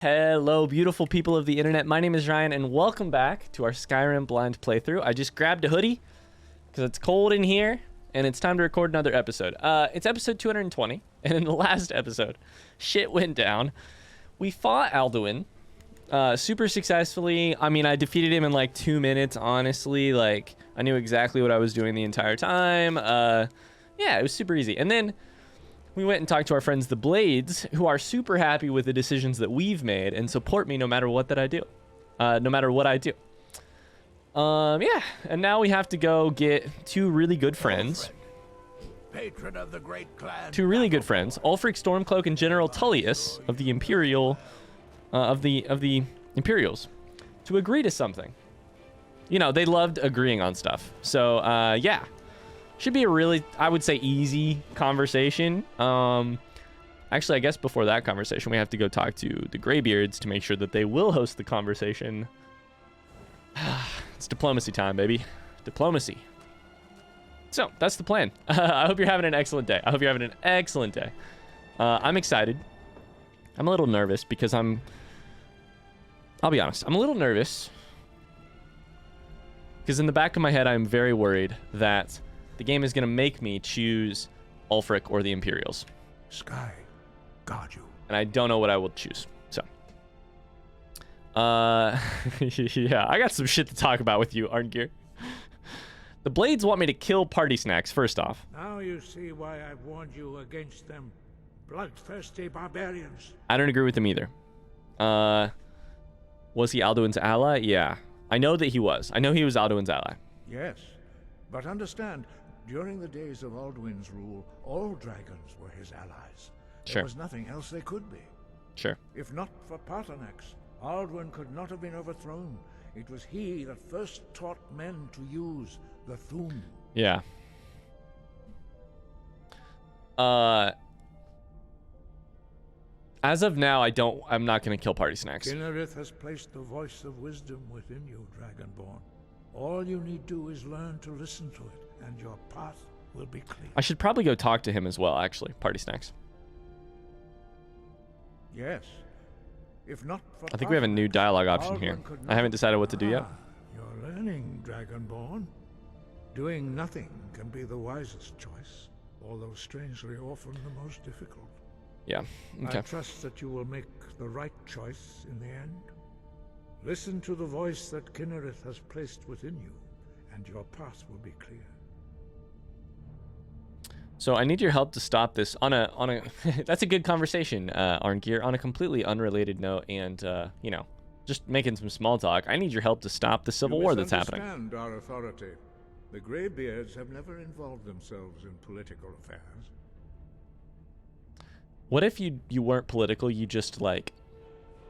Hello, beautiful people of the internet. My name is Ryan, and welcome back to our Skyrim blind playthrough. I just grabbed a hoodie because it's cold in here, and it's time to record another episode. It's episode 220, and in the last episode, shit went down. We fought Alduin super successfully. I mean, I defeated him in like 2 minutes, honestly. Like, I knew exactly what I was doing the entire time. Yeah, it was super easy. And then we went and talked to our friends, the Blades, who are super happy with the decisions that we've made and support me no matter what that I do. No matter what I do. Yeah, and now we have to go get two really good friends. Patron of the great clan. Two really good friends, Ulfric Stormcloak and General Tullius of the Imperial, of the Imperials, to agree to something. You know, they loved agreeing on stuff. So, yeah. Should be a really, I would say, easy conversation. Actually, I guess before that conversation, we have to go talk to the Graybeards to make sure that they will host the conversation. It's diplomacy time, baby. Diplomacy. So, that's the plan. I hope you're having an excellent day. I hope you're having an excellent day. I'm excited. I'm a little nervous because I'll be honest, I'm a little nervous. Because in the back of my head, I'm very worried that the game is going to make me choose Ulfric or the Imperials. Sky, guard you. And I don't know what I will choose. So, yeah, I got some shit to talk about with you, Arngeir. The Blades want me to kill Party Snacks, first off. Now you see why I've warned you against them bloodthirsty barbarians. I don't agree with them either. Was he Alduin's ally? Yeah. I know that he was. I know he was Alduin's ally. Yes, but understand, during the days of Alduin's rule, all dragons were his allies. There Sure. was nothing else they could be. Sure. If not for Paternax, Alduin could not have been overthrown. It was he that first taught men to use the Thum. Yeah. As of now, I'm not going to kill Party Snacks. Kinnereth has placed the voice of wisdom within you, Dragonborn. All you need do is learn to listen to it, and your path will be clear. I should probably go talk to him as well, actually, Party Snacks. Yes. If not for I think we have a new dialogue option here. I haven't decided what to do yet. You're learning, Dragonborn. Doing nothing can be the wisest choice, although strangely often the most difficult. Yeah, okay. I trust that you will make the right choice in the end. Listen to the voice that Kinnereth has placed within you, and your path will be clear. So I need your help to stop this on a that's a good conversation, Arngeir, on a completely unrelated note, and you know, just making some small talk. I need your help to stop the civil war that's happening. You misunderstand our authority. The Graybeards have never involved themselves in political affairs. What if you weren't political, you just like,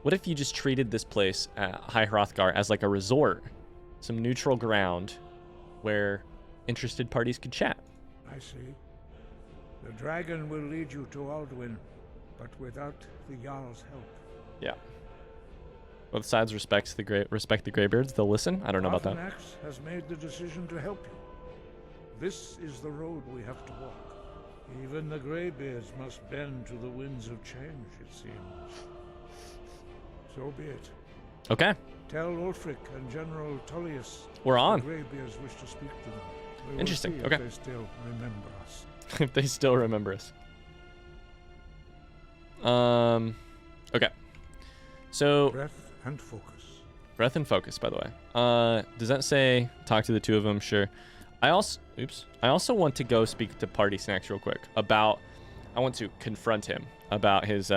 what if you just treated this place, High Hrothgar, as like a resort, some neutral ground where interested parties could chat? I see. The dragon will lead you to Alduin, but without the Jarl's help. Yeah. Both sides respect the Graybeards. They'll listen. I don't know about that. Paternax has made the decision to help you. This is the road we have to walk. Even the Graybeards must bend to the winds of change, it seems. So be it. Okay. Tell Ulfric and General Tullius We're on. the Graybeards wish to speak to them. We will Interesting. see Okay. if they still remember us. If they still remember us. Okay. So Breath and focus. breath and focus, by the way. Does that say talk to the two of them? Sure. I also want to go speak to Party Snacks real quick about, I want to confront him about his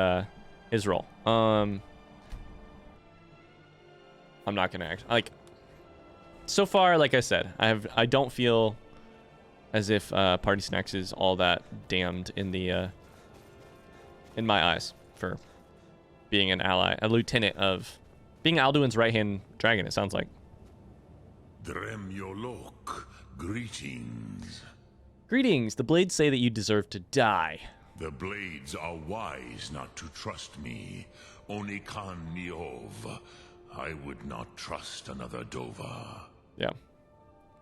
role. I'm not gonna act like, so far, like I said, I don't feel as if Party Snacks is all that damned in my eyes for being an ally, a lieutenant of, being Alduin's right-hand dragon, it sounds like. Dremyolok, greetings. Greetings. The Blades say that you deserve to die. The Blades are wise not to trust me. Onikan Niov. I would not trust another Dova. Yeah.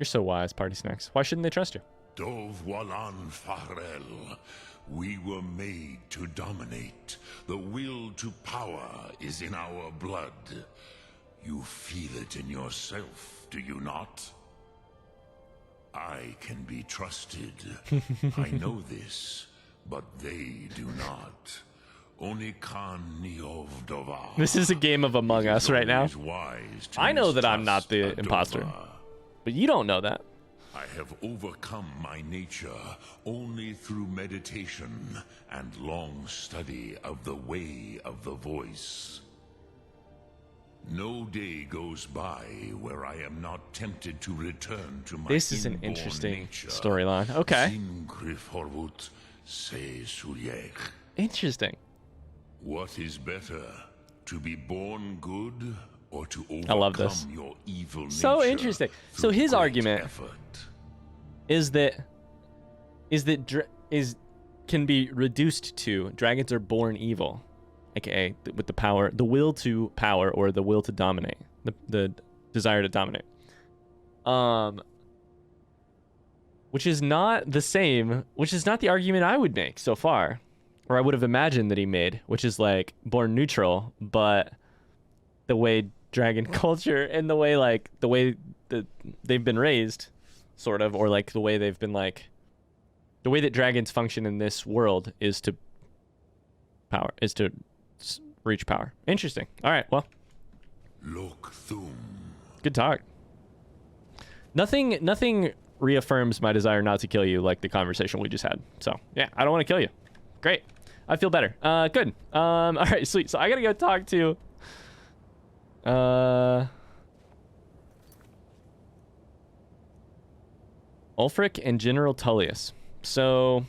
You're so wise, Party Snacks. Why shouldn't they trust you? Dov Walan Farel. We were made to dominate. The will to power is in our blood. You feel it in yourself, do you not? I can be trusted. I know this, but they do not. Only Khan Neov Dovar. This is a game of Among Us right now. I know that I'm not the imposter, but you don't know that. I have overcome my nature only through meditation and long study of the way of the voice. No day goes by where I am not tempted to return to my This is an inborn interesting nature. storyline. Okay. Interesting. What is better, to be born good or to I love this. overcome your evil nature? So interesting. So through his great argument effort? is that can be reduced to dragons are born evil, aka with the power, the will to power, or the will to dominate, the desire to dominate. Which is not the same, which is not the argument I would make so far, or I would have imagined that he made, which is like born neutral, but the way dragon culture and the way that they've been raised, sort of, or like the way they've been like, the way that dragons function in this world is to reach power. Interesting. All right, well, good talk. Nothing reaffirms my desire not to kill you like the conversation we just had. So yeah, I don't want to kill you. Great. I feel better. Good. All right, sweet. So I gotta go talk to Ulfric and General Tullius. So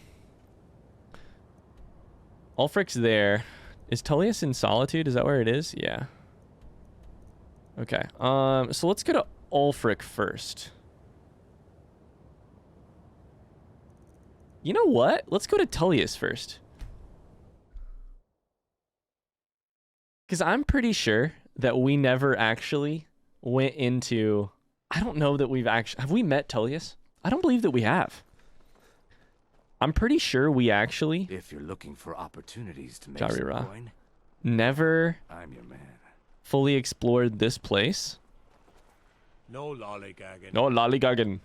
Ulfric's there. Is Tullius in Solitude? Is that where it is? Yeah. Okay. So let's go to Ulfric first. You know what? Let's go to Tullius first. Because I'm pretty sure that we never actually went into... I don't know that we've actually... Have we met Tullius? I don't believe that we have. I'm pretty sure we actually... If you're looking for opportunities to make some coin, never I'm your man. fully explored this place. No lollygagging. No lollygagging.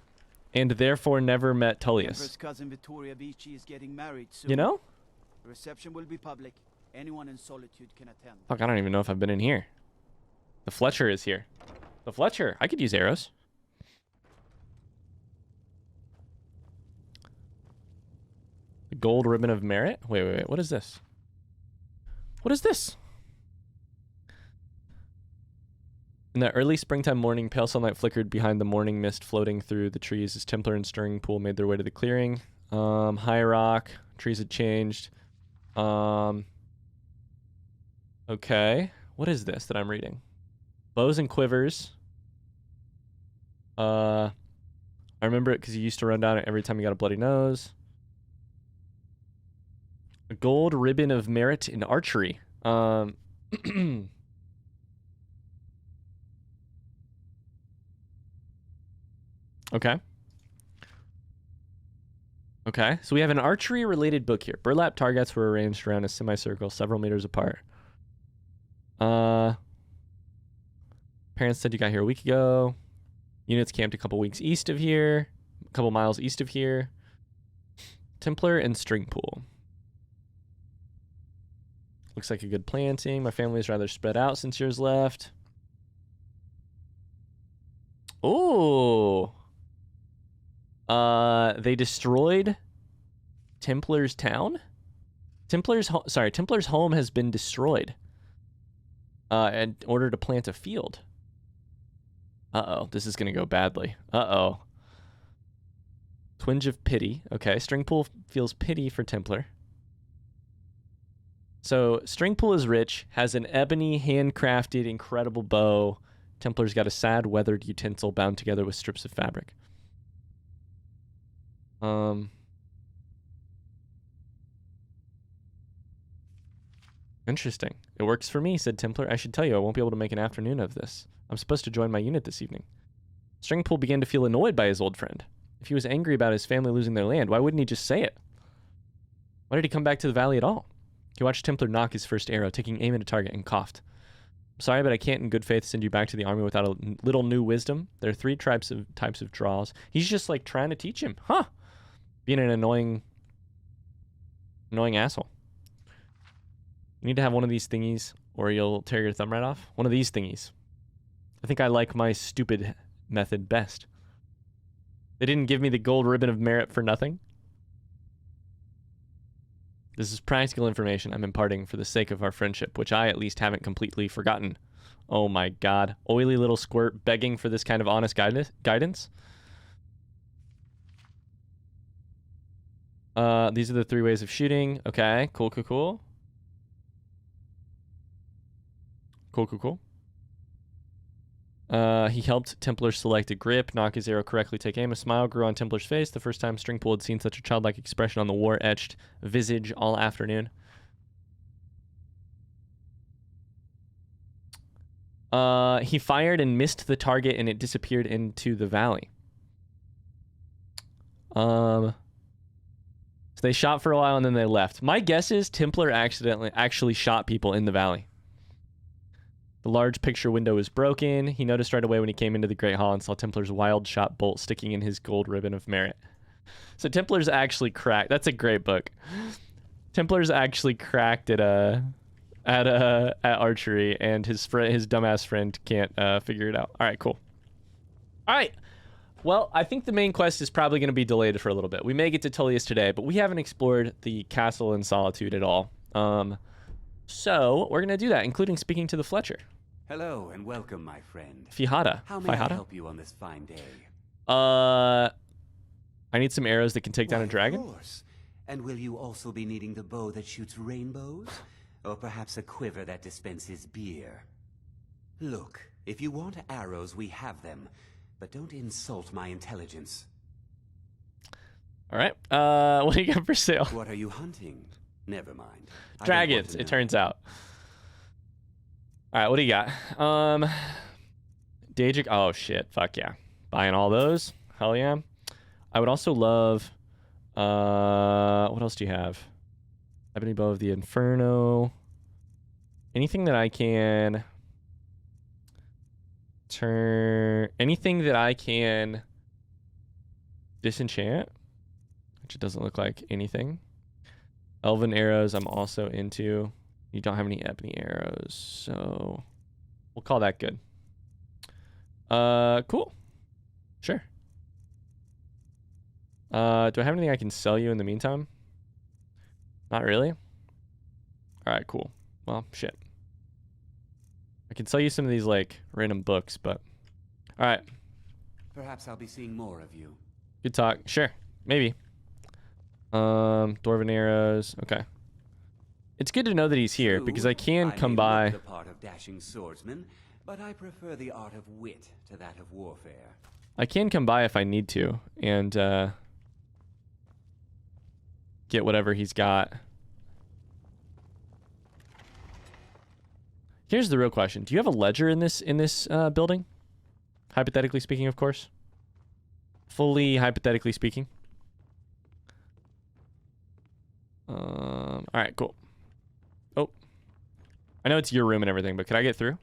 And therefore never met Tullius. Empress cousin Vittoria Vici is getting married soon. You know? The reception will be public. Anyone in Solitude can attend. Fuck, I don't even know if I've been in here. The Fletcher is here. The Fletcher. I could use arrows. The gold ribbon of merit? Wait. What is this? What is this? In the early springtime morning, pale sunlight flickered behind the morning mist floating through the trees as Templar and Stirring Pool made their way to the clearing. High rock. Trees had changed. Okay. What is this that I'm reading? Bows and quivers. I remember it because you used to run down it every time you got a bloody nose. A gold ribbon of merit in archery. Okay. Okay, so we have an archery-related book here. Burlap targets were arranged around a semicircle several meters apart. Parents said you got here a week ago. Units camped a couple weeks east of here. A couple miles east of here. Templar and String Pool. Looks like a good planting. My family is rather spread out since yours left. Oh. They destroyed Templar's town? Templar's home has been destroyed. In order to plant a field. Uh-oh, this is gonna go badly. Uh-oh. Twinge of pity. Okay, Stringpool feels pity for Templar. So, Stringpool is rich, has an ebony, handcrafted, incredible bow. Templar's got a sad, weathered utensil bound together with strips of fabric. Interesting. It works for me, said Templar. I should tell you, I won't be able to make an afternoon of this. I'm supposed to join my unit this evening. Stringpool began to feel annoyed by his old friend. If he was angry about his family losing their land, why wouldn't he just say it? Why did he come back to the valley at all? He watched Templar knock his first arrow, taking aim at a target, and coughed. I'm sorry, but I can't in good faith send you back to the army without a little new wisdom. There are 3 types of draws. He's just like trying to teach him. Huh. Being an annoying asshole. You need to have one of these thingies or you'll tear your thumb right off. One of these thingies. I think I like my stupid method best. They didn't give me the gold ribbon of merit for nothing. This is practical information I'm imparting for the sake of our friendship, which I at least haven't completely forgotten. Oh my god. Oily little squirt begging for this kind of honest guidance. These are the 3 ways of shooting. Okay, cool. Cool. He helped Templar select a grip, knock his arrow correctly, take aim. A smile grew on Templar's face. The first time Stringpool had seen such a childlike expression on the war-etched visage all afternoon. He fired and missed the target, and it disappeared into the valley. So they shot for a while, and then they left. My guess is Templar actually shot people in the valley. The large picture window was broken. He noticed right away when he came into the Great Hall and saw Templar's wild shot bolt sticking in his gold ribbon of merit. So Templar's actually cracked. That's a great book. Templar's actually cracked at archery, and his dumbass friend can't figure it out. All right, cool. All right. Well, I think the main quest is probably going to be delayed for a little bit. We may get to Tullius today, but we haven't explored the castle in Solitude at all. So we're going to do that, including speaking to the Fletcher. Hello and welcome, my friend. Fihada. How may I help you on this fine day? I need some arrows that can take down a dragon. Of course. And will you also be needing the bow that shoots rainbows? Or perhaps a quiver that dispenses beer? Look, if you want arrows, we have them. But don't insult my intelligence. All right. What do you got for sale? What are you hunting? Never mind. Dragons, it turns out. All right, what do you got? Daedric. Oh, shit. Fuck yeah. Buying all those. Hell yeah. I would also love... what else do you have? Ebony Bow of the Inferno. Anything that I can... Anything that I can... disenchant? Which it doesn't look like anything. Elven arrows I'm also into. You don't have any ebony arrows, so we'll call that good. Cool. Sure. Do I have anything I can sell you in the meantime? Not really. All right, cool. Well, shit. I can sell you some of these like random books, but all right. Perhaps I'll be seeing more of you. Good talk. Sure. Maybe. Dwarven arrows. Okay. It's good to know that he's here because I can come by. The part of dashing swordsman, but I prefer the art of wit to that of warfare. I can come by if I need to and get whatever he's got. Here's the real question: do you have a ledger in this building? Hypothetically speaking, of course. Fully hypothetically speaking. All right, cool. Oh, I know it's your room and everything, but could I get through?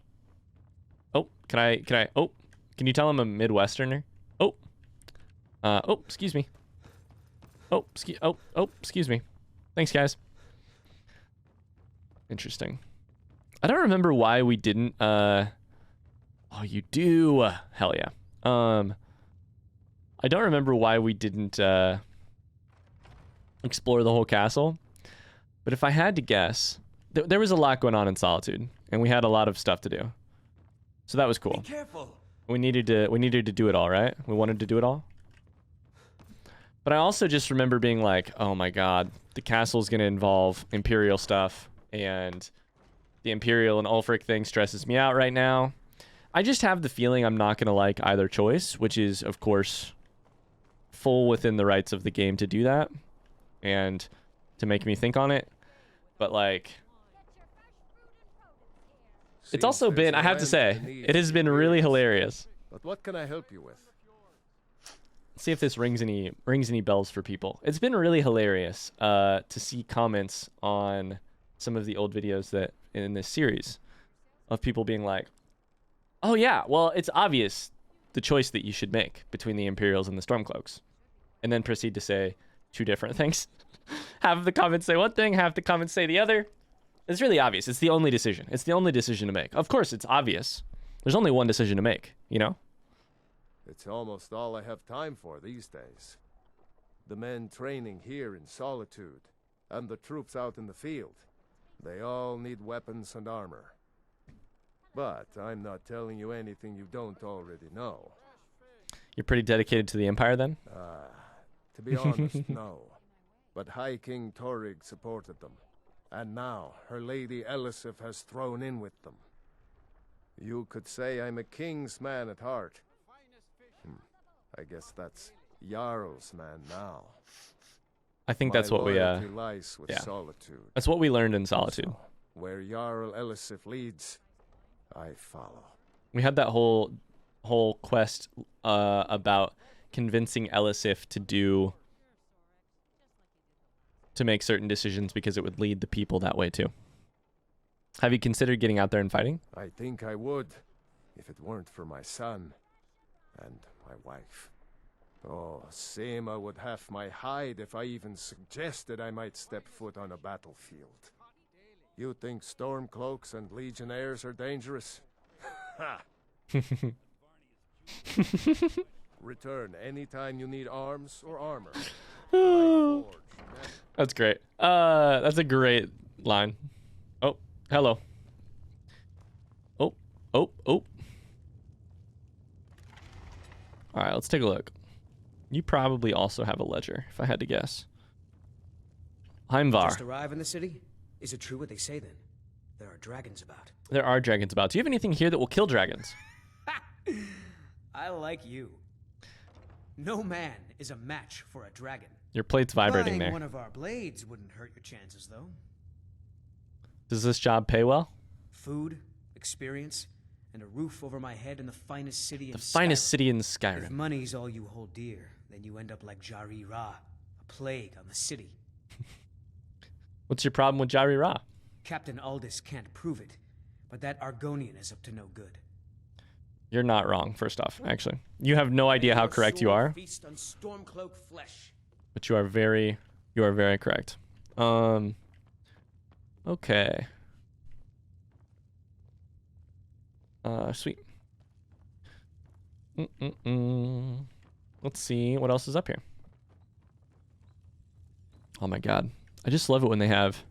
Oh, can I? Oh, can you tell I'm a Midwesterner? Oh, excuse me. Oh, excuse me. Thanks, guys. Interesting. I don't remember why we didn't. Oh, you do. Hell yeah. I don't remember why we didn't explore the whole castle, but if I had to guess, there was a lot going on in Solitude, and we had a lot of stuff to do, so that was cool. Be careful. We needed to do it all, right? We wanted to do it all. But I also just remember being like, oh my god, the castle's gonna involve Imperial stuff, and the Imperial and Ulfric thing stresses me out right now. I just have the feeling I'm not gonna like either choice, which is, of course, full within the rights of the game to do that and to make me think on it. But like, it's also been, I have to say, it has been really hilarious. But what can I help you with? see if this rings any bells for people. It's been really hilarious to see comments on some of the old videos that in this series of people being like, "Oh yeah, well it's obvious the choice that you should make between the Imperials and the Stormcloaks," and then proceed to say two different things. Half of the comments say one thing, half the comments say the other. It's really obvious. It's the only decision. It's the only decision to make. Of course, it's obvious. There's only one decision to make, you know? It's almost all I have time for these days. The men training here in Solitude, and the troops out in the field. They all need weapons and armor. But I'm not telling you anything you don't already know. You're pretty dedicated to the Empire, then? To be honest, no. But High King Torrig supported them. And now, her lady Elisif has thrown in with them. You could say I'm a king's man at heart. I guess that's Jarl's man now. I think that's what we lies with Solitude. That's what we learned in Solitude. So, where Jarl Elisif leads, I follow. We had that whole quest about convincing Elisif to make certain decisions because it would lead the people that way too. Have you considered getting out there and fighting? I think I would, if it weren't for my son and my wife. Oh, Seema would have my hide if I even suggested I might step foot on a battlefield. You think Stormcloaks and Legionnaires are dangerous? Ha! Return anytime you need arms or armor. That's great. That's a great line. Oh, hello. Oh. All right, let's take a look. You probably also have a ledger, if I had to guess. Heimvar. Just arrive in the city? Is it true what they say then? There are dragons about. There are dragons about. Do you have anything here that will kill dragons? I like you. No man is a match for a dragon. Your plate's vibrating Buying there. one of our blades wouldn't hurt your chances, though. Does this job pay well? Food, experience, and a roof over my head in the finest city in Skyrim. The finest city in If Skyrim. money's all you hold dear, then you end up like Jari Ra, a plague on the city. What's your problem with Jari Ra? Captain Aldis can't prove it, but that Argonian is up to no good. You're not wrong, first off, actually. You have no idea how correct you are, Feast on Stormcloak flesh. but you are very correct. Okay. Sweet. Let's see what else is up here. Oh my god. I just love it when they have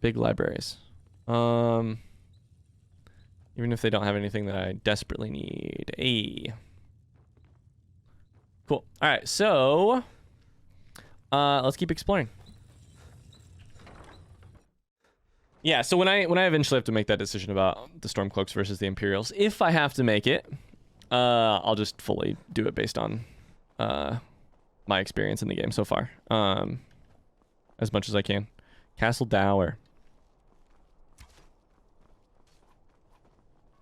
big libraries. Even if they don't have anything that I desperately need. Hey. Cool. All right, so let's keep exploring. Yeah, so when I eventually have to make that decision about the Stormcloaks versus the Imperials, if I have to make it, I'll just fully do it based on my experience in the game so far, as much as I can. Castle Dower.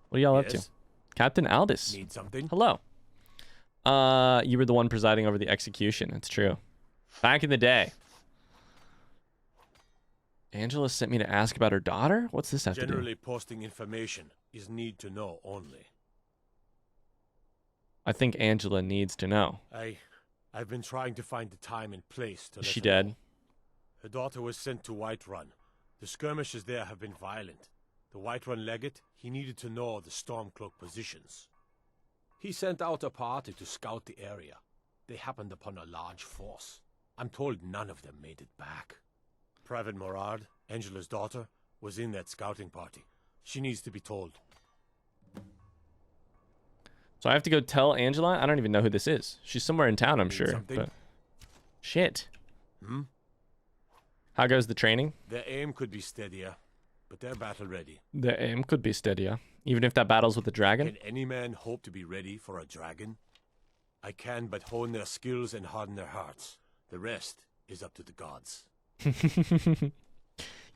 What are y'all up to? Captain Aldis. Need something? Hello. You were the one presiding over the execution. It's true. Back in the day. Angela sent me to ask about her daughter? What's this have to do? Generally posting information is need to know only. I think Angela needs to know. I've been trying to find the time and place to Is let she her dead? know. Her daughter was sent to Whiterun. The skirmishes there have been violent. The Whiterun legate, he needed to know the Stormcloak positions. He sent out a party to scout the area. They happened upon a large force. I'm told none of them made it back. Private Morard, Angela's daughter, was in that scouting party. She needs to be told. So I have to go tell Angela? I don't even know who this is. She's somewhere in town, I'm Need sure. something? But shit. How goes the training? Their aim could be steadier, but they're battle ready. The aim could be steadier. Even if that battle's with the dragon? Can any man hope to be ready for a dragon? I can but hone their skills and harden their hearts. The rest is up to the gods.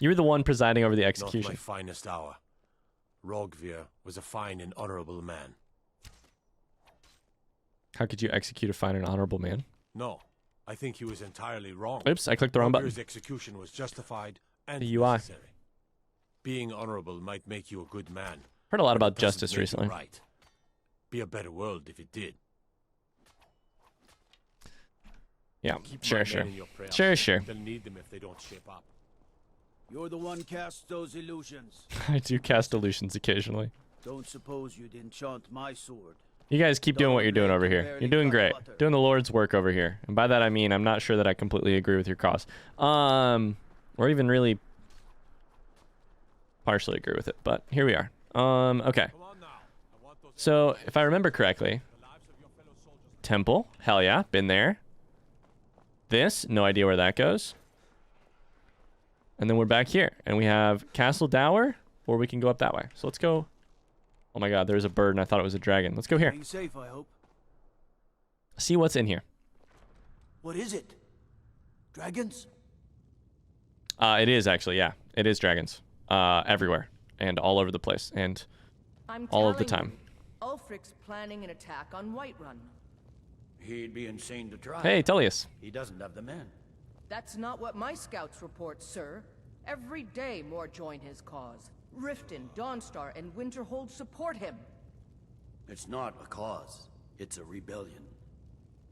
You were the one presiding over the Not execution. my finest hour. Rogvir was a fine and honorable man. How could you execute a fine and honorable man? No, I think he was entirely wrong. Oops, I clicked the wrong button. His execution was justified and The UI. necessary. Being honorable might make you a good man. Heard a lot but about it doesn't justice make you recently. Right. Be a better world if it did. Yeah, Keep sure, my sure. men in your prayers. Sure, sure. They'll need them if they don't shape up. You're the one casts those illusions. I do cast illusions occasionally. Don't suppose you'd enchant my sword. You guys keep doing what you're doing over here. You're doing great. Doing the Lord's work over here. And by that I mean I'm not sure that I completely agree with your cause. Or even really partially agree with it, but here we are. Okay. So, if I remember correctly, temple, hell yeah, been there. This, no idea where that goes. And then we're back here, and we have Castle Dower, or we can go up that way. So let's go. Oh my god, there's a bird, and I thought it was a dragon. Let's go here. Staying safe, I hope. See what's in here. What is it? Dragons? It is actually, yeah. It is dragons. Everywhere, and all over the place, and I'm all of the telling time. you, Ulfric's planning an attack on Whiterun. He'd be insane to try. Hey, Tullius. He doesn't have the men. That's not what my scouts report, sir. Every day more join his cause. Riften, Dawnstar, and Winterhold support him. It's not a cause. It's a rebellion.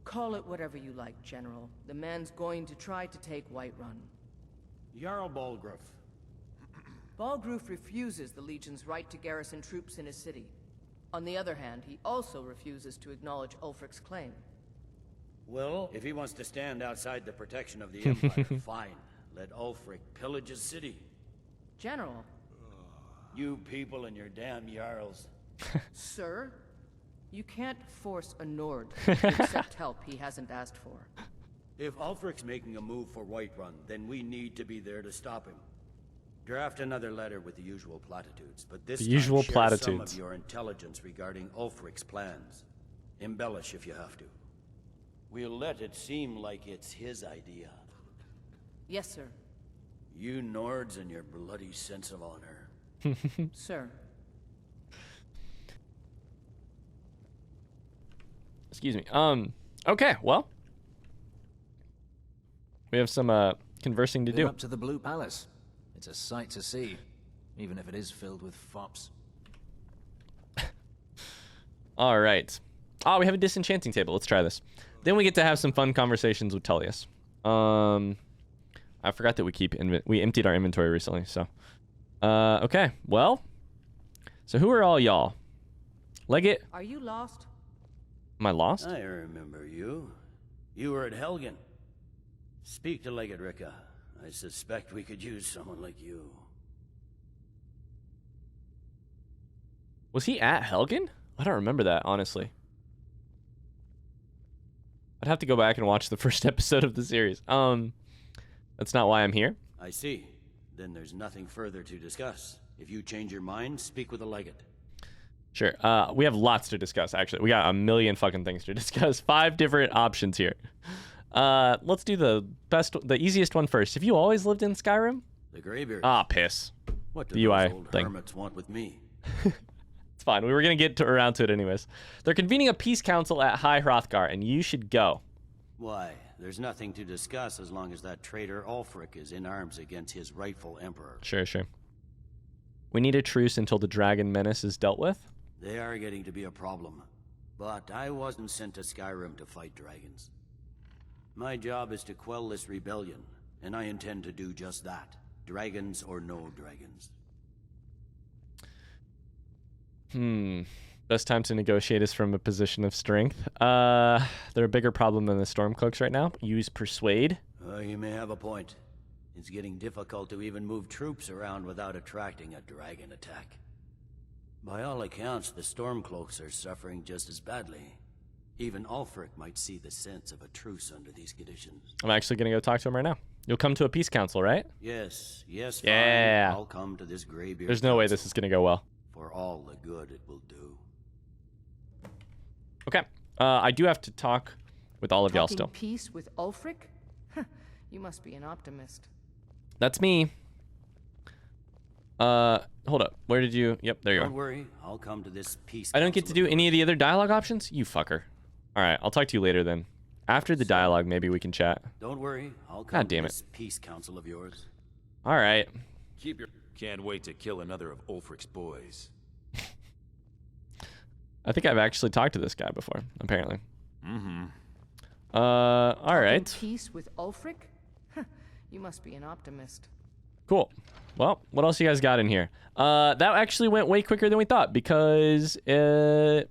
Call it whatever you like, General. The man's going to try to take Whiterun. Jarl Balgruuf. Balgruuf refuses the Legion's right to garrison troops in his city. On the other hand, he also refuses to acknowledge Ulfric's claim. Well, if he wants to stand outside the protection of the Empire, fine. Let Ulfric pillage his city. General. You people and your damn Jarls. Sir, you can't force a Nord to accept help he hasn't asked for. If Ulfric's making a move for Whiterun, then we need to be there to stop him. Draft another letter with the usual platitudes, but this The time usual share platitudes. some of your intelligence regarding Ulfric's plans. Embellish if you have to. We'll let it seem like it's his idea. Yes, sir. You Nords and your bloody sense of honor. Sir. Excuse me. Okay, well. We have some conversing to Been do. up to the Blue Palace. It's a sight to see, even if it is filled with fops. All right. Oh, we have a disenchanting table. Let's try this. Then we get to have some fun conversations with Tullius. I forgot that we emptied our inventory recently, so. Okay, well. So who are all y'all? Legate? Are you lost? Am I lost? I remember you. You were at Helgen. Speak to Legate Ricka. I suspect we could use someone like you. Was he at Helgen? I don't remember that, honestly. I'd have to go back and watch the first episode of the series. That's not why I'm here. I see. Then there's nothing further to discuss. If you change your mind, speak with the Legate. Sure. We have lots to discuss, actually. We got a million fucking things to discuss. 5 different options here. Let's do the easiest one first. Have you always lived in Skyrim? The Graybeards. Ah, piss. What do The UI those old thing. hermits want with me? It's fine. We were going to get around to it anyways. They're convening a peace council at High Hrothgar, and you should go. Why? There's nothing to discuss as long as that traitor Ulfric is in arms against his rightful emperor. Sure, sure. We need a truce until the dragon menace is dealt with. They are getting to be a problem. But I wasn't sent to Skyrim to fight dragons. My job is to quell this rebellion, and I intend to do just that. Dragons or no dragons. Best time to negotiate is from a position of strength. They're a bigger problem than the Stormcloaks right now. Use Persuade. You may have a point. It's getting difficult to even move troops around without attracting a dragon attack. By all accounts, the Stormcloaks are suffering just as badly. Even Ulfric might see the sense of a truce under these conditions. I'm actually going to go talk to him right now. You'll come to a peace council, right? Yes, Yeah. fine. I'll come to this Graybeard. There's no way this is going to go well. For all the good it will do. Okay. I do have to talk with all of y'all still. Peace with Ulfric? You must be an optimist. That's me. Hold up. Where did you... Yep, there you Don't are. worry, I'll come to this peace. I don't get to do any of the other dialogue options? You fucker. All right, I'll talk to you later then. After the dialogue, maybe we can chat. Don't worry, I'll come God damn to it. this peace council of yours. All right. Keep your... Can't wait to kill another of Ulfric's boys. I think I've actually talked to this guy before, apparently. Mm-hmm. All right. Peace with Ulfric? You must be an optimist. Cool. Well, what else you guys got in here? That actually went way quicker than we thought because I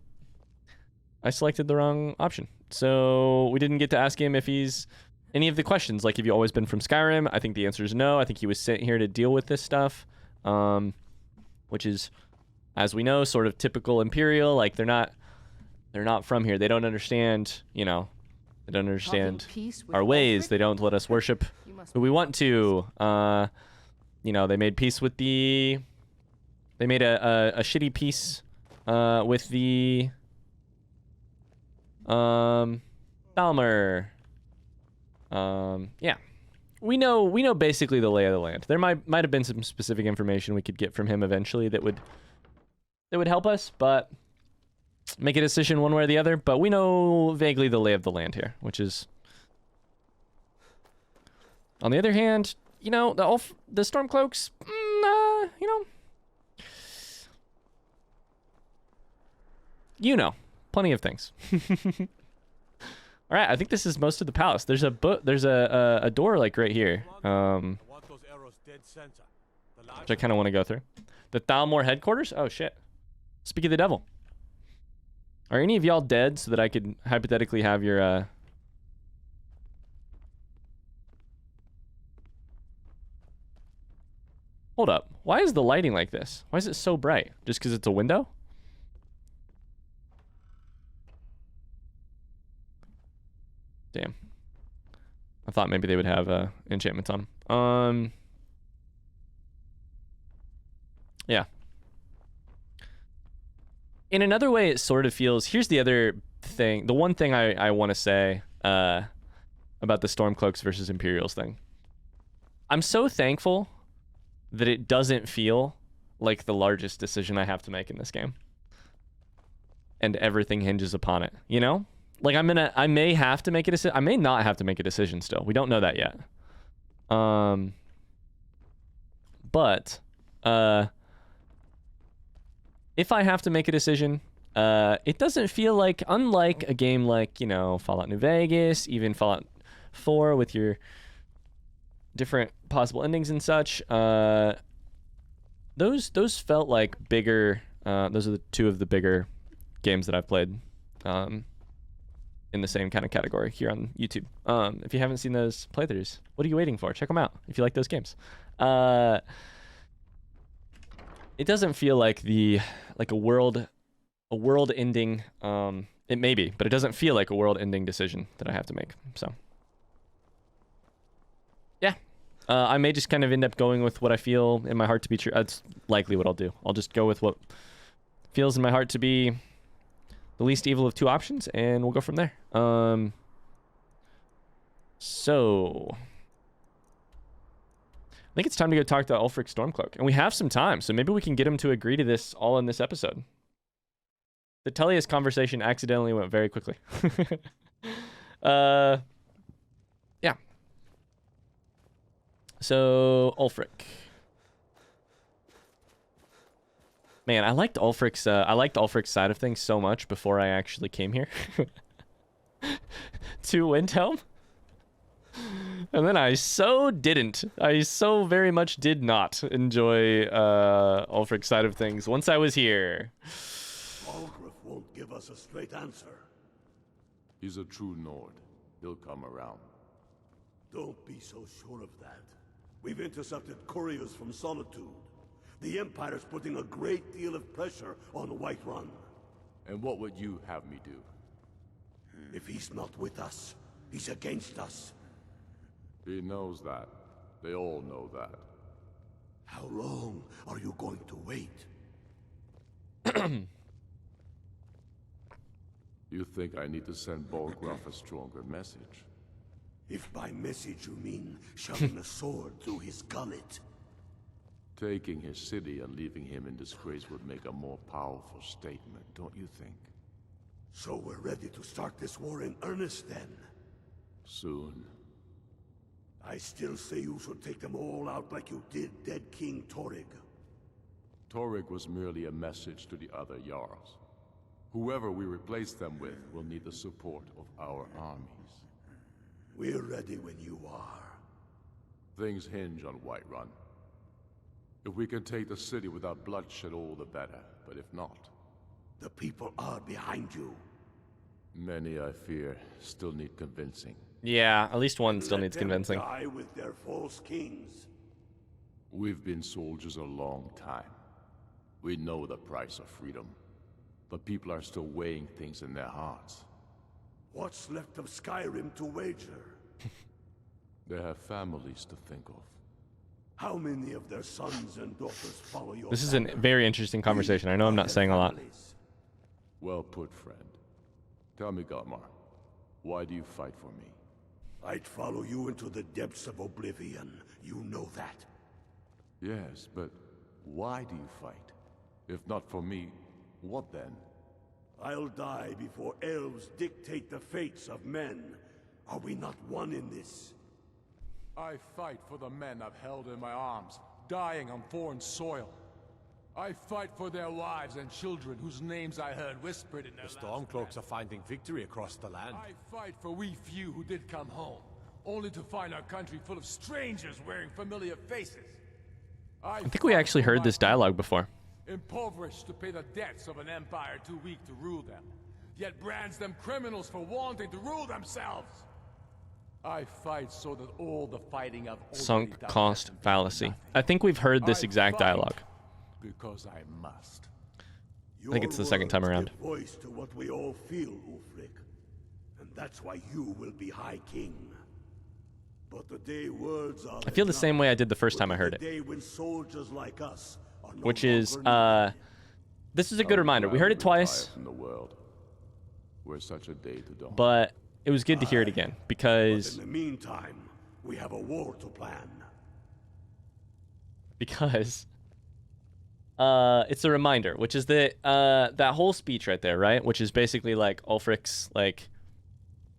selected the wrong option. So we didn't get to ask him if he's any of the questions. Like, have you always been from Skyrim? I think the answer is no. I think he was sent here to deal with this stuff, which is, as we know, sort of typical Imperial. Like, they're not from here. They don't understand, you know, they don't understand our ways. They don't let us worship who we want to. You know, they made peace with the... They made a shitty peace with the... Thalmor. Yeah. We know basically the lay of the land. There might have been some specific information we could get from him eventually that would help us, but make a decision one way or the other. But we know vaguely the lay of the land here, which is... On the other hand, you know, the Stormcloaks, you know, plenty of things. All right, I think this is most of the palace. There's a door like right here, which I kind of want to go through. The Thalmor headquarters. Oh shit! Speak of the devil. Are any of y'all dead so that I could hypothetically have your Hold up. Why is the lighting like this? Why is it so bright? Just because it's a window? Damn. I thought maybe they would have enchantments on them. Yeah. In another way, it sort of feels... Here's the other thing. The one thing I want to say about the Stormcloaks versus Imperials thing. I'm so thankful that it doesn't feel like the largest decision I have to make in this game. And everything hinges upon it, you know? Like, I may have to make a decision. I may not have to make a decision still. We don't know that yet. But, if I have to make a decision, it doesn't feel like, unlike a game like, you know, Fallout New Vegas, even Fallout 4 with your different possible endings and such, those felt like bigger, those are the two of the bigger games that I've played, in the same kind of category here on YouTube. If you haven't seen those playthroughs, what are you waiting for? Check them out if you like those games. It doesn't feel like a world ending, it may be, but it doesn't feel like a world ending decision that I have to make. So yeah, I may just kind of end up going with what I feel in my heart to be true. That's likely what I'll do. I'll just go with what feels in my heart to be the least evil of two options, and we'll go from there. So I think it's time to go talk to Ulfric Stormcloak, and we have some time, so maybe we can get him to agree to this all in this episode. The Tullius conversation accidentally went very quickly. Yeah. So Ulfric. Man, I liked Ulfric's side of things so much before I actually came here to Windhelm. And then I so very much did not enjoy Ulfric's side of things once I was here. Ulfric won't give us a straight answer. He's a true Nord. He'll come around. Don't be so sure of that. We've intercepted couriers from Solitude. The Empire's putting a great deal of pressure on Whiterun. And what would you have me do? If he's not with us, he's against us. He knows that. They all know that. How long are you going to wait? You think I need to send Bolgraf a stronger message? If by message you mean shoving a sword through his gullet. Taking his city and leaving him in disgrace would make a more powerful statement, don't you think? So we're ready to start this war in earnest then? Soon. I still say you should take them all out like you did dead King Torrig. Torrig was merely a message to the other Jarls. Whoever we replace them with will need the support of our armies. We're ready when you are. Things hinge on Whiterun. If we can take the city without bloodshed, all the better. But if not... The people are behind you. Many, I fear, still need convincing. Yeah, at least one still needs convincing. Let them die with their false kings. We've been soldiers a long time. We know the price of freedom. But people are still weighing things in their hearts. What's left of Skyrim to wager? They have families to think of. How many of their sons and daughters follow your This is a very interesting conversation. I know I'm not saying a lot. Well put, friend. Tell me, Galmar, why do you fight for me? I'd follow you into the depths of Oblivion. You know that. Yes, but why do you fight? If not for me, what then? I'll die before elves dictate the fates of men. Are we not one in this? I fight for the men I've held in my arms, dying on foreign soil. I fight for their wives and children whose names I heard whispered in their The Stormcloaks are finding victory across the land. I fight for we few who did come home, only to find our country full of strangers wearing familiar faces. I think we actually heard this dialogue before. Impoverished to pay the debts of an empire too weak to rule them, yet brands them criminals for wanting to rule themselves. I fight so that all the fighting of Sunk cost fallacy. I think we've heard this exact dialogue. Because I must. I think it's the second time around. Give voice to what we all feel, Ulfric. And that's why you will be High King. But the day words are I feel the same way I did the first time I heard it. Day when soldiers like us are no Which is, longer this is a good reminder. We heard it twice, from the world. We're such a day to dawn. but it was good to hear it again because But in the meantime, we have a war to plan. it's a reminder, which is that that whole speech right there, right? Which is basically like Ulfric's like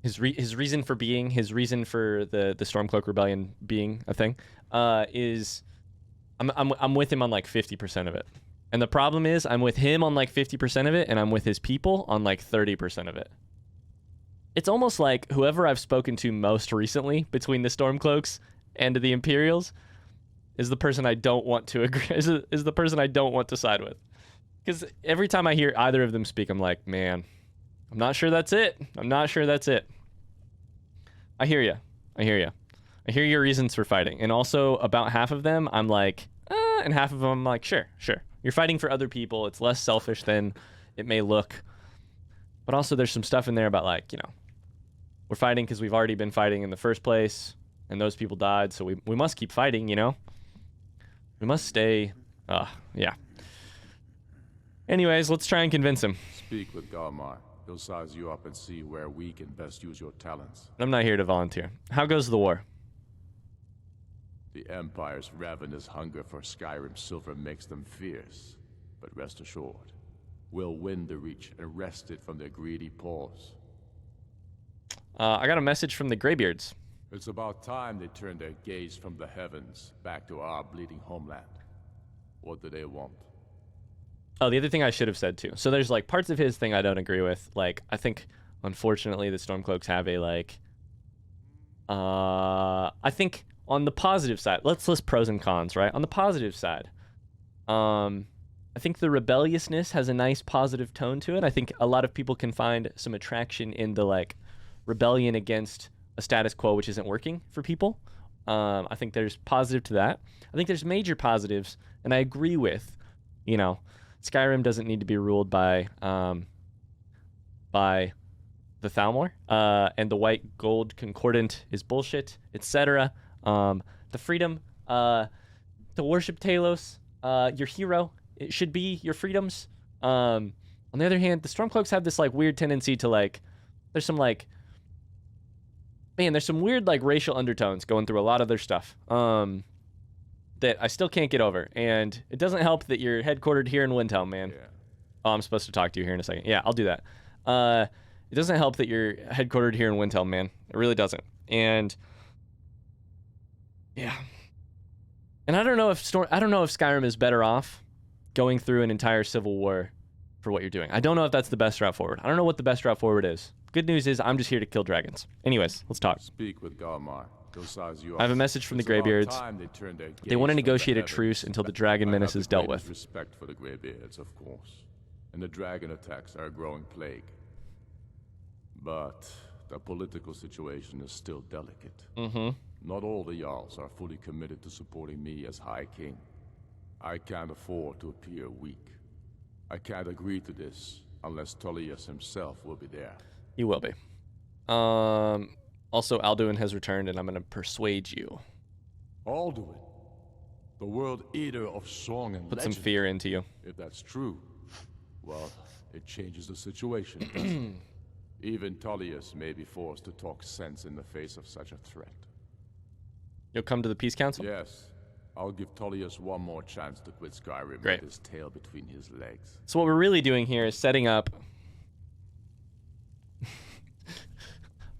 his reason for being, his reason for the Stormcloak Rebellion being a thing, is I'm with him on like 50% of it. And the problem is I'm with him on like 50% of it, and I'm with his people on like 30% of it. It's almost like whoever I've spoken to most recently between the Stormcloaks and the Imperials is the person I don't want to agree, is the person I don't want to side with. Because every time I hear either of them speak, I'm like, man, I'm not sure that's it. I'm not sure that's it. I hear you. I hear you. I hear your reasons for fighting. And also about half of them, I'm like, and half of them, I'm like, sure. You're fighting for other people. It's less selfish than it may look. But also there's some stuff in there about like, you know, we're fighting because we've already been fighting in the first place, and those people died, so we must keep fighting, you know? We must stay, yeah. Anyways, let's try and convince him. Speak with Galmar. He'll size you up and see where we can best use your talents. I'm not here to volunteer. How goes the war? The Empire's ravenous hunger for Skyrim silver makes them fierce. But rest assured, we'll win the Reach and wrest it from their greedy paws. I got a message from the Graybeards. It's about time they turned their gaze from the heavens back to our bleeding homeland. What do they want? Oh, the other thing I should have said too. So there's like parts of his thing I don't agree with. Like, I think, unfortunately, the Stormcloaks have a like... I think on the positive side, let's list pros and cons, right? On the positive side, I think the rebelliousness has a nice positive tone to it. I think a lot of people can find some attraction in the like rebellion against a status quo which isn't working for people. I think there's positive to that. I think there's major positives, and I agree with, you know, Skyrim doesn't need to be ruled by the Thalmor, and the white gold concordant is bullshit, etc. The freedom to worship Talos, your hero, it should be your freedoms. On the other hand, the Stormcloaks have this like weird tendency to like, there's some like, man, there's some weird like racial undertones going through a lot of their stuff that I still can't get over. And it doesn't help that you're headquartered here in Windhelm, man. Yeah. Oh, I'm supposed to talk to you here in a second. Yeah, I'll do that. It doesn't help that you're headquartered here in Windhelm, man. It really doesn't. And yeah. And I don't know if Skyrim is better off going through an entire civil war for what you're doing. I don't know if that's the best route forward. I don't know what the best route forward is. Good news is I'm just here to kill dragons. Anyways, let's talk. Speak with Galmar. I have a message from the Graybeards. They want to negotiate a truce until the dragon menace is dealt with. Respect for the Graybeards, of course. And the dragon attacks are a growing plague. But the political situation is still delicate. Not all the Jarls are fully committed to supporting me as High King. I can't afford to appear weak. I can't agree to this unless Tullius himself will be there. He will be. Also, Alduin has returned, and I'm going to persuade you. Alduin, the World-Eater of song and Put legend. some fear into you. If that's true, well, it changes the situation, doesn't it? Even Tullius may be forced to talk sense in the face of such a threat. You'll come to the Peace Council? Yes. I'll give Tullius one more chance to quit Skyrim Great. with his tail between his legs. So what we're really doing here is setting up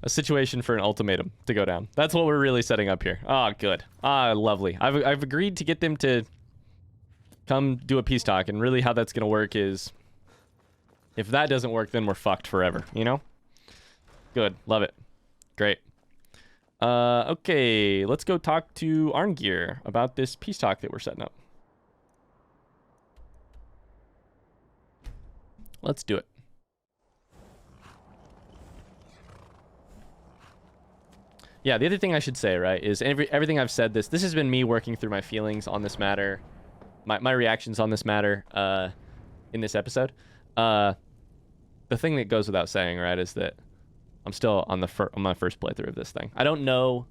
a situation for an ultimatum to go down. That's what we're really setting up here. Ah, good. Ah, lovely. I've agreed to get them to come do a peace talk, and really how that's going to work is if that doesn't work, then we're fucked forever, you know? Good. Love it. Great. Okay, let's go talk to Arngeir about this peace talk that we're setting up. Let's do it. Yeah, the other thing I should say, right, is everything I've said this has been me working through my feelings on this matter, my reactions on this matter in this episode. The thing that goes without saying, right, is that I'm still on my first playthrough of this thing. I don't know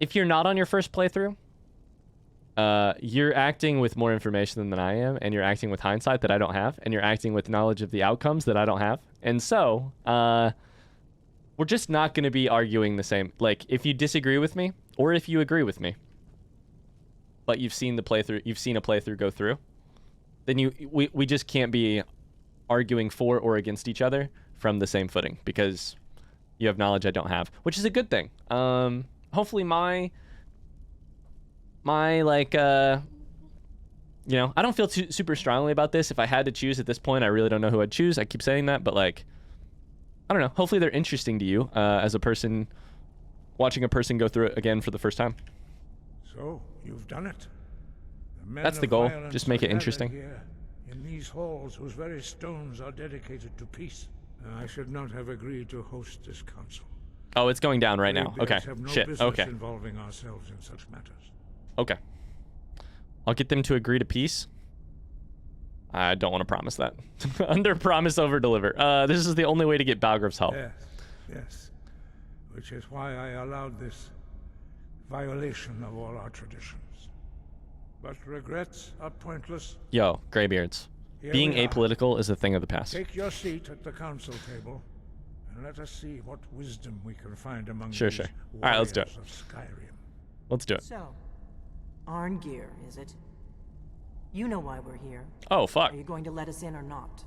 if you're not on your first playthrough. You're acting with more information than I am, and you're acting with hindsight that I don't have, and you're acting with knowledge of the outcomes that I don't have. And so, we're just not going to be arguing the same. Like, if you disagree with me, or if you agree with me, but you've seen a playthrough go through, then we just can't be arguing for or against each other from the same footing, because you have knowledge I don't have, which is a good thing. Hopefully my like, I don't feel super strongly about this. If I had to choose at this point, I really don't know who I'd choose. I keep saying that, but like, I don't know. Hopefully they're interesting to you as a person watching a person go through it again for the first time. So, you've done it. That's the goal. Just make it interesting. Here, in these halls whose very stones are dedicated to peace. I should not have agreed to host this council. Oh, it's going down right now. Okay. Have no Shit. business Okay. involving ourselves in such matters. Okay. I'll get them to agree to peace. I don't want to promise that. Under promise, over deliver. This is the only way to get Balgrav's help. Yes. Which is why I allowed this violation of all our traditions. But regrets are pointless. Yo, Graybeards. Here Being we are. apolitical is a thing of the past. Take your seat at the council table, and let us see what wisdom we can find among Sure. these All right, let's do it. warriors of Skyrim. Let's do it. So, Arngeir, is it? You know why we're here. Oh, fuck. Are you going to let us in or not?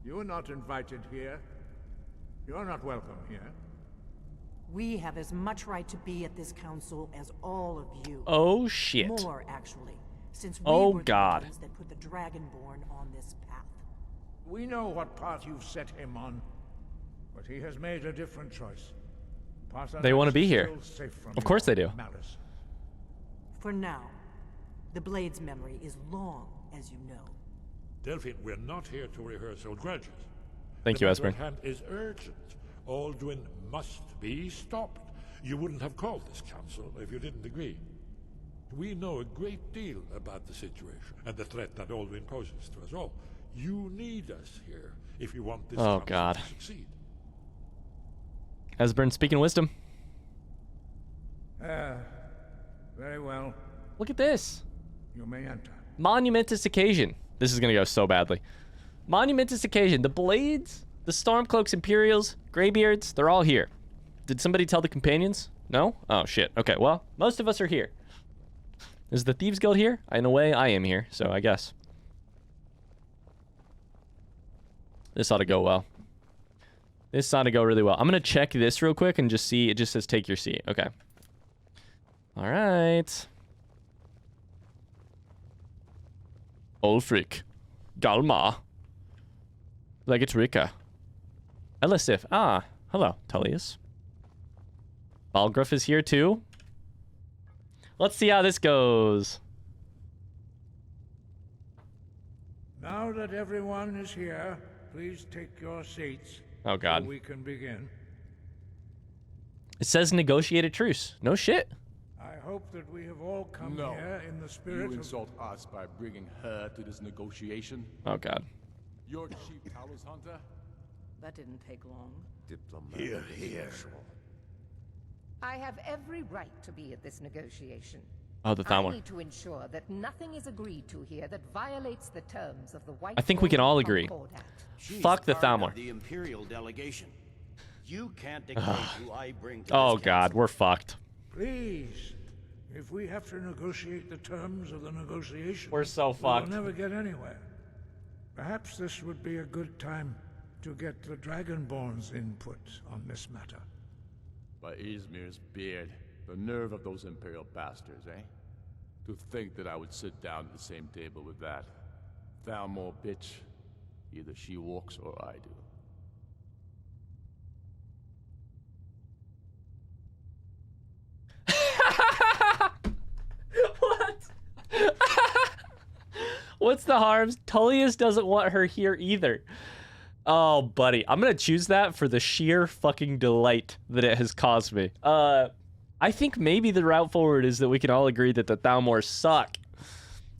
You're not invited here. You're not welcome here. We have as much right to be at this council as all of you. Oh, shit. More, actually, since we Oh, were God. the ones that put the Dragonborn on this path. We know what path you've set him on, but he has made a different choice. They want to be is here. still safe from Of course they do. malice. For now, the Blade's memory is long, as you know. Delphine, we're not here to rehearse old grudges. Thank you, The matter Esbern. at hand is urgent. Alduin must be stopped. You wouldn't have called this council if you didn't agree. We know a great deal about the situation and the threat that Alduin poses to us all. You need us here if you want this Oh, council God. to succeed. Esbern speaking wisdom. Very well. Look at this. You may enter. Monumentous occasion. This is going to go so badly. Monumentous occasion. The Blades, the Stormcloaks, Imperials, Graybeards, they're all here. Did somebody tell the companions? No? Oh, shit. Okay, well, most of us are here. Is the Thieves Guild here? In a way, I am here, so I guess. This ought to go well. This ought to go really well. I'm going to check this real quick and just see. It just says take your seat. Okay. All right. Ulfric. Galma. Like it's Rika. Elisif. Ah, hello, Tullius. Balgruff is here too. Let's see how this goes. Now that everyone is here, please take your seats. Oh God. So we can begin. It says negotiate a truce. No shit. I hope that we have all come here in the spirit You insult us by bringing her to this negotiation? Oh God. You're cheap Talos hunter? That didn't take long. Diplomat. Here. I have every right to be at this negotiation. Oh, the I Thalmor. need to ensure that nothing is agreed to here that violates the terms of the White I think we can all agree. Fuck the Thalmor. The Imperial delegation. You can't dictate who I bring to Oh this God, council. we're fucked. Please, if we have to negotiate the terms of the negotiation, We're so fucked. We'll never get anywhere. Perhaps this would be a good time to get the Dragonborn's input on this matter. By Izmir's beard, the nerve of those Imperial bastards, eh? To think that I would sit down at the same table with that Thalmor bitch. Either she walks or I do. What? What's the harms? Tullius doesn't want her here either. Oh, buddy. I'm going to choose that for the sheer fucking delight that it has caused me. I think maybe the route forward is that we can all agree that the Thalmor suck.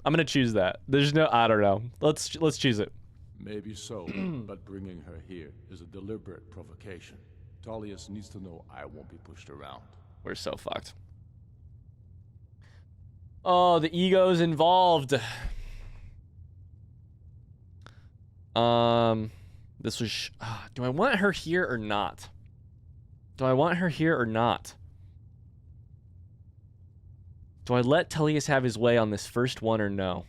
I'm going to choose that. There's no... I don't know. Let's choose it. Maybe so, but bringing her here is a deliberate provocation. Tullius needs to know I won't be pushed around. We're so fucked. Oh, the ego's involved. This was... do I want her here or not? Do I want her here or not? Do I let Tullius have his way on this first one or no?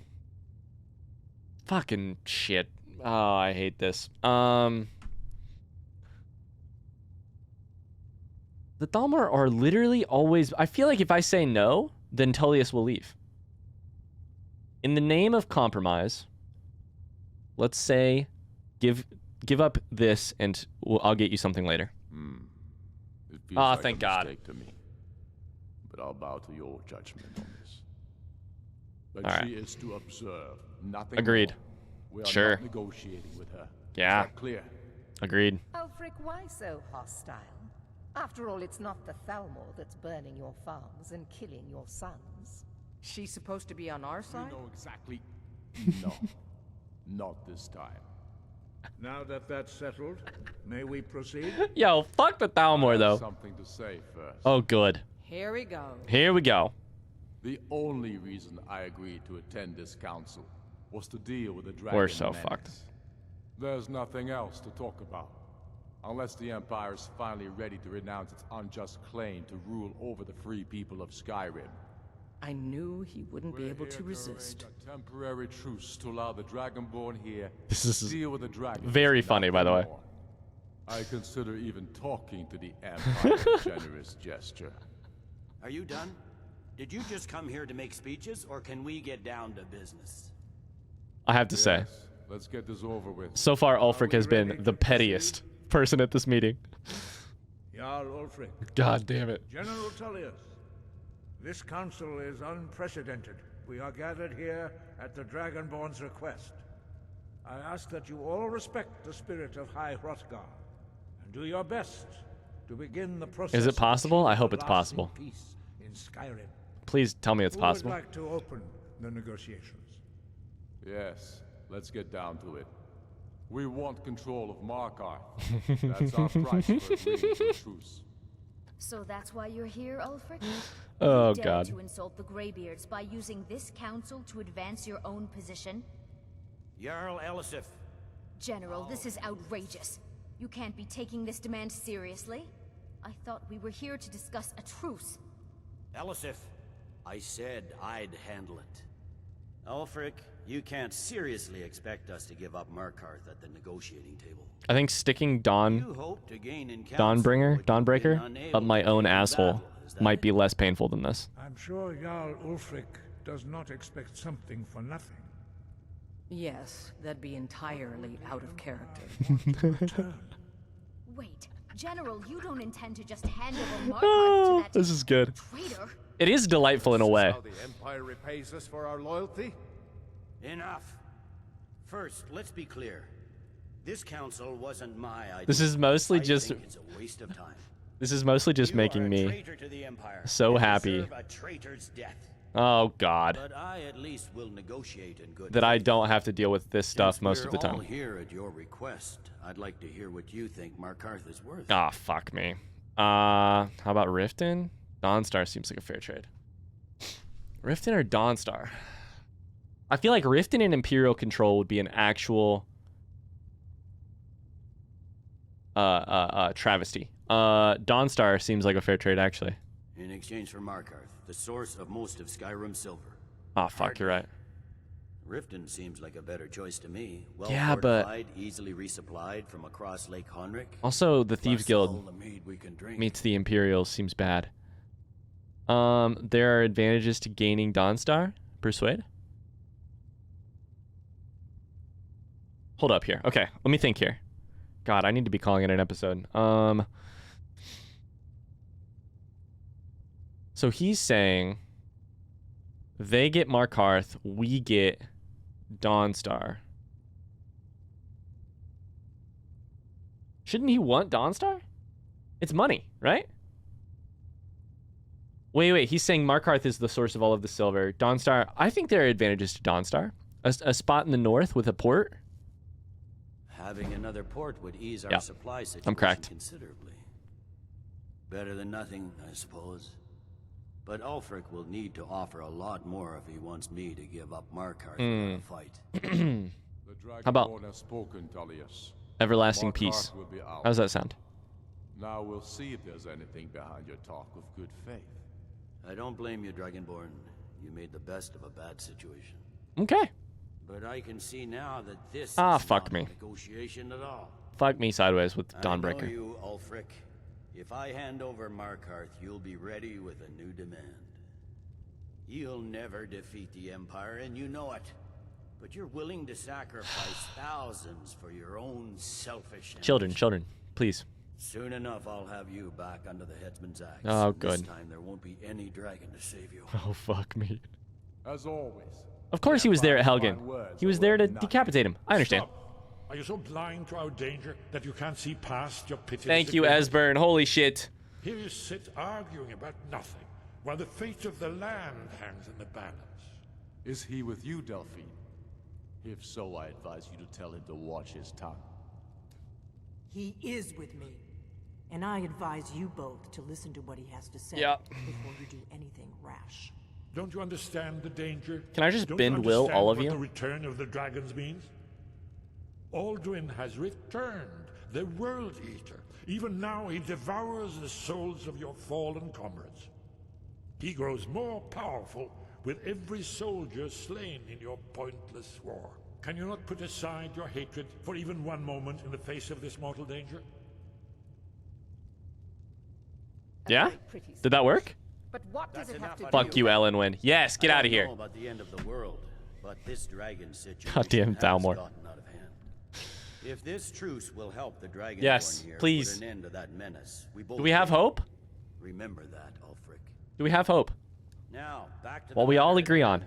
Fucking shit. Oh, I hate this. The Thalmor are literally always... I feel like if I say no, then Tullius will leave. In the name of compromise, let's say give up this and I'll get you something later. It feels like thank a God. mistake to me. But I'll bow to your judgment on this. But All right. she is to observe, nothing Agreed. more. We are Sure. not negotiating with her. Yeah. Is that clear? Agreed. Ulfric, why so hostile? After all, it's not the Thalmor that's burning your farms and killing your sons. She's supposed to be on our side? You know exactly. No. Not this time. Now that that's settled, may we proceed? Yo, fuck the Thalmor, though. Something to say first. Oh, good. Here we go. Here we go. The only reason I agreed to attend this council was to deal with the dragon We're so menace. fucked. There's nothing else to talk about. Unless the Empire is finally ready to renounce its unjust claim to rule over the free people of Skyrim. I knew he wouldn't be able to resist. A temporary truce to allow the Dragonborn here This to is deal with the dragons. very funny, by the way. More. I consider even talking to the Empire a generous gesture. Are you done? Did you just come here to make speeches, or can we get down to business? I have to say, Yes, let's get this over with. so far Ulfric has been the pettiest person at this meeting. Jarl Ulfric. God damn it. General Tullius. This council is unprecedented. We are gathered here at the Dragonborn's request. I ask that you all respect the spirit of High Hrothgar and do your best to begin the process. Is it possible? I hope it's of lasting possible. Peace in Skyrim. Please tell me it's Who possible. would like to open the negotiations? Yes, let's get down to it. We want control of Markarth. That's our price for agreeing to a truce. So that's why you're here, Ulfric? Oh, You dare God. to insult the Graybeards by using this council to advance your own position? Jarl Elisif. General, this is outrageous. You can't be taking this demand seriously. I thought we were here to discuss a truce. Elisif, I said I'd handle it. Ulfric, you can't seriously expect us to give up Markarth at the negotiating table. I think sticking You hope to gain in counsel Dawnbringer, what you've been Dawnbreaker, unable up my to own do in asshole battle, is that might it? be less painful than this. I'm sure Jarl Ulfric does not expect something for nothing. Yes, that'd be entirely out of character. Wait, General, you don't intend to just hand over Markarth to that This is good. traitor? It is delightful in a way. How the Empire repays us for our loyalty? Enough. First, let's be clear. This council wasn't my idea. This is mostly I just think it's a waste of time. This is mostly just You making are a me traitor to the Empire so and happy. deserve a traitor's death. Oh god. But I at least will negotiate in good That I faith. don't have to deal with this stuff Since most of the we're all time. here at your request, I'd like to hear what you think Markarth is worth. Ah, fuck me. How about Riften? Dawnstar seems like a fair trade. Riften or Dawnstar? I feel like Riften and Imperial Control would be an actual travesty. Dawnstar seems like a fair trade, actually. In exchange for Markarth, the source of most of Skyrim silver. Ah, fuck, you're right. Riften seems like a better choice to me. Well Yeah, but- fortified, easily resupplied from across Lake Honric. Also, the Thieves Plus all Guild the mead we can drink. meets the Imperials seems bad. There are advantages to gaining Dawnstar. Persuade? Hold up here. Okay, let me think here. God, I need to be calling it an episode. So he's saying they get Markarth, we get Dawnstar. Shouldn't he want Dawnstar? It's money, right? Wait. He's saying Markarth is the source of all of the silver. Dawnstar, I think there are advantages to Dawnstar. A spot in the north with a port. Having another port would ease our Yeah, supply I'm situation cracked. considerably. Better than nothing, I suppose. But Ulfric will need to offer a lot more if he wants me to give up Markarth in a fight. How about Dragonborn has spoken, Tullius. everlasting Markarth peace? will be ours. How does that sound? Now we'll see if there's anything behind your talk of good faith. I don't blame you, Dragonborn. You made the best of a bad situation. Okay. But I can see now that this Ah, is fuck not me. a negotiation at all. Fuck me sideways with I know Dawnbreaker. you, Ulfric. If I hand over Markarth, you'll be ready with a new demand. You'll never defeat the Empire, and you know it. But you're willing to sacrifice thousands for your own selfish Children, please. Soon enough, I'll have you back under the headsman's axe. Oh, and This good. time, there won't be any dragon to save you. Oh, fuck me. As always. Of course he was there at Helgen. He was there to decapitate him. I understand. Stop. Are you so blind to our danger that you can't see past your pitiless Thank you, agreement? Esbern. Holy shit. Here you sit arguing about nothing, while the fate of the land hangs in the balance. Is he with you, Delphine? If so, I advise you to tell him to watch his tongue. He is with me. And I advise you both to listen to what he has to say Yeah. before you do anything rash. Don't you understand the danger? Can I just Don't bend you will understand all of what you? the return of the dragons means? Alduin has returned, the World-Eater. Even now he devours the souls of your fallen comrades. He grows more powerful with every soldier slain in your pointless war. Can you not put aside your hatred for even one moment in the face of this mortal danger? Yeah? Did that work? But what does it have to Fuck do? you, Ellen Wynn. Yes, get I out of don't here. know about the end of the world, but this dragon situation Goddamn has Thalmor. gotten out of hand. If this truce will help the Dragonborn Yes, here please. put an end to that menace, we both Do we have win. hope? Remember that, Ulfric. Do we have hope? Now, back to Well, the we all matter. agree on.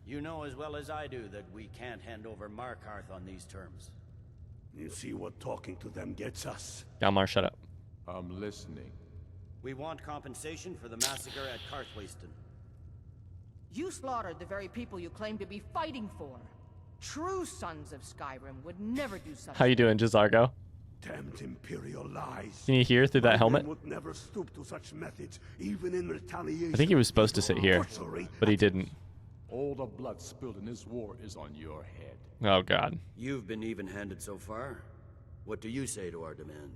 You know as well as I do that we can't hand over Markarth on these terms. You see what talking to them gets us? Galmar, shut up. I'm listening. We want compensation for the massacre at Karthwasten. You slaughtered the very people you claim to be fighting for. True sons of Skyrim would never do such. How you doing, Jazargo? Damned Imperial lies. Can you hear through that My helmet? men would never stoop to such methods, even in retaliation. I think he was supposed to sit here, Butchery. but he didn't. All the blood spilled in this war is on your head. Oh, God. You've been even-handed so far. What do you say to our demand?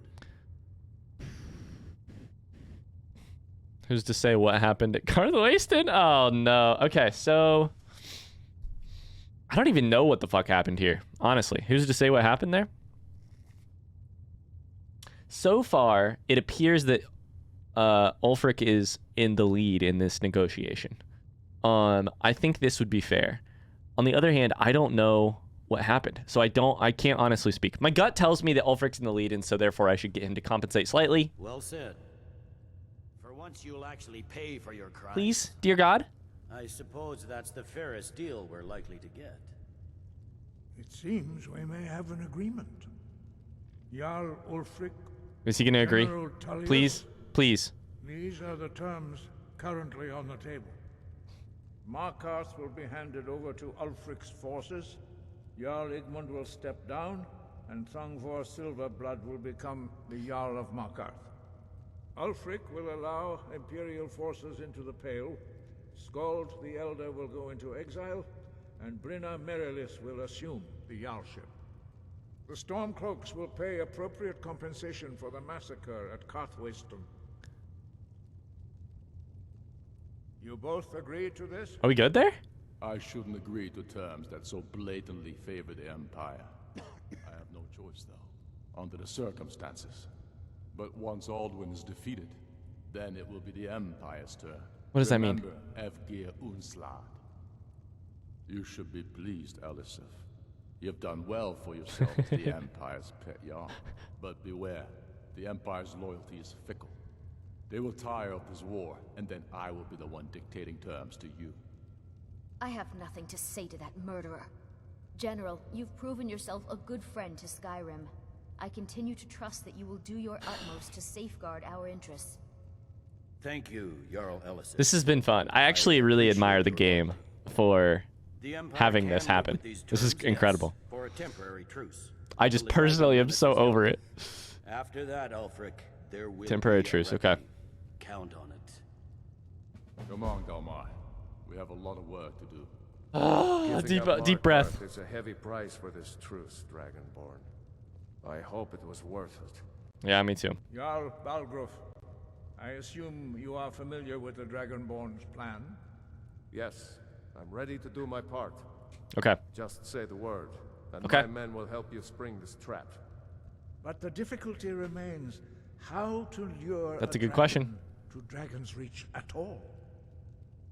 Who's to say what happened at Karthwasten? Oh, no. Okay, so... I don't even know what the fuck happened here, honestly. Who's to say what happened there? So far, it appears that Ulfric is in the lead in this negotiation. I think this would be fair. On the other hand, I don't know what happened, so I can't honestly speak. My gut tells me that Ulfric's in the lead, and so therefore I should get him to compensate slightly. Well said. For once you'll actually pay for your crimes. Please, dear God. I suppose that's the fairest deal we're likely to get. It seems we may have an agreement. Jarl Ulfric. Is he going to agree? General Tullius, Please, please. These are the terms currently on the table. Markarth will be handed over to Ulfric's forces. Jarl Igmund will step down, and Thangvor Silverblood will become the Jarl of Markarth. Ulfric will allow Imperial forces into the Pale. Skald the Elder will go into exile, and Brynna Merilis will assume the Jarlship. The Stormcloaks will pay appropriate compensation for the massacre at Carthwayston. You both agree to this? Are we good there? I shouldn't agree to terms that so blatantly favor the Empire. I have no choice, though, under the circumstances. But once Alduin is defeated, then it will be the Empire's turn. What does that mean? Remember Evgir Unslad. You should be pleased, Elisif. You've done well for yourself as the Empire's pet Jarl. But beware, the Empire's loyalty is fickle. They will tire of this war, and then I will be the one dictating terms to you. I have nothing to say to that murderer. General, you've proven yourself a good friend to Skyrim. I continue to trust that you will do your utmost to safeguard our interests. Thank you, Jarl Elisif. This has been fun. I actually really admire the game for having this happen. This is incredible. For a temporary truce. I just personally am so over it. After that, Ulfric, there will temporary be a truce, reckoning. okay. Count on it. Come on, Dalmar. We have a lot of work to do. Deep breath. It's a heavy price for this truce, Dragonborn. I hope it was worth it. Yeah, me too. Jarl Balgruuf, I assume you are familiar with the Dragonborn's plan? Yes, I'm ready to do my part. Okay. Just say the word, and Okay. my men will help you spring this trap. But the difficulty remains how to lure That's a good question. dragon to Dragon's Reach at all.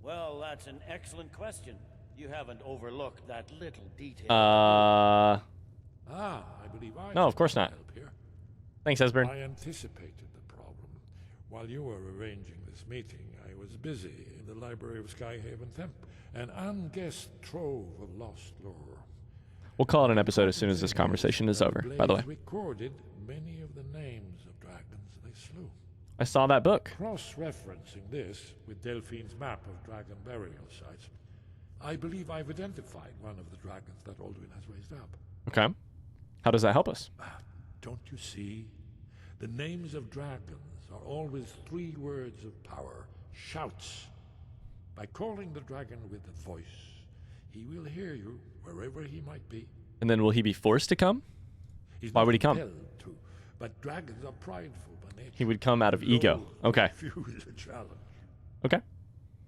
Well, that's an excellent question. You haven't overlooked that little detail. I believe I No, of course can not. help here. Thanks, Esbern. I anticipated the problem. While you were arranging this meeting, I was busy in the library of Skyhaven Temp, an unguessed trove of lost lore. We'll call it an episode as soon as this conversation is over, by the way. Recorded many of the names of dragons they slew. I saw that book. Cross-referencing this with Delphine's map of dragon burial sites, I believe I've identified one of the dragons that Alduin has raised up. Okay. How does that help us? Don't you see? The names of dragons are always 3 words of power, shouts. By calling the dragon with a voice, he will hear you wherever he might be. And then will he be forced to come? He's Why not would he come? compelled to, but dragons are prideful by nature. He would come out of ego. Okay. Refuse a challenge. Okay.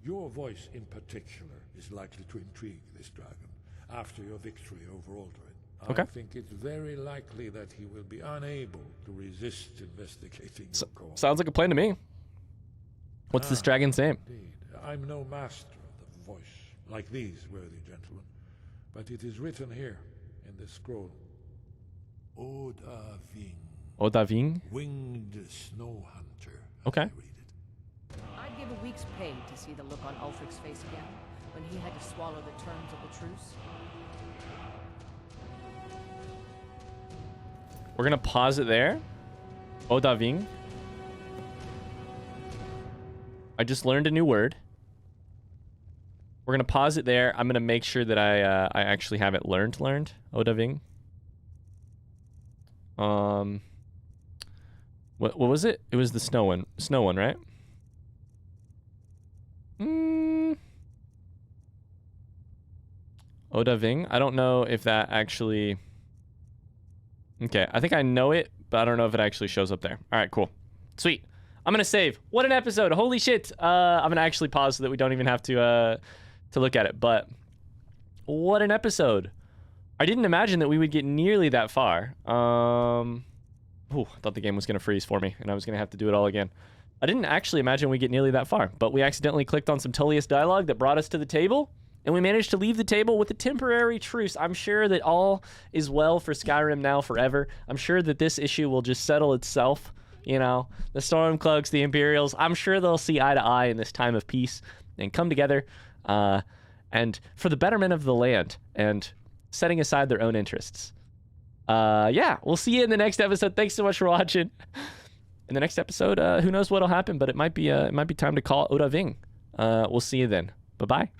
Your voice in particular is likely to intrigue this dragon after your victory over Alduin. Okay. I think it's very likely that he will be unable to resist investigating your call. Sounds like a plan to me. What's this dragon's name? Indeed. I'm no master of the voice, like these worthy gentlemen, but it is written here in this scroll. Odahviing. Odahviing? Winged snow hunter. Okay. I'd give a week's pay to see the look on Ulfric's face again, when he had to swallow the terms of the truce. We're going to pause it there. Odahviing. I just learned a new word. We're going to pause it there. I'm going to make sure that I actually have it learned. Odahviing. What was it? It was the snow one, right? Odahviing. I don't know if that actually... Okay, I think I know it, but I don't know if it actually shows up there. All right, cool. Sweet. I'm going to save. What an episode. Holy shit. I'm going to actually pause so that we don't even have to look at it. But What an episode. I didn't imagine that we would get nearly that far. I thought the game was going to freeze for me, and I was going to have to do it all again. I didn't actually imagine we'd get nearly that far, but we accidentally clicked on some Tullius dialogue that brought us to the table, and we managed to leave the table with a temporary truce. I'm sure that all is well for Skyrim now forever. I'm sure that this issue will just settle itself. You know, the Stormcloaks, the Imperials, I'm sure they'll see eye to eye in this time of peace and come together and for the betterment of the land and setting aside their own interests. Yeah, we'll see you in the next episode. Thanks so much for watching. In the next episode, who knows what'll happen, but it might be time to call Oda Ving. We'll see you then. Bye-bye.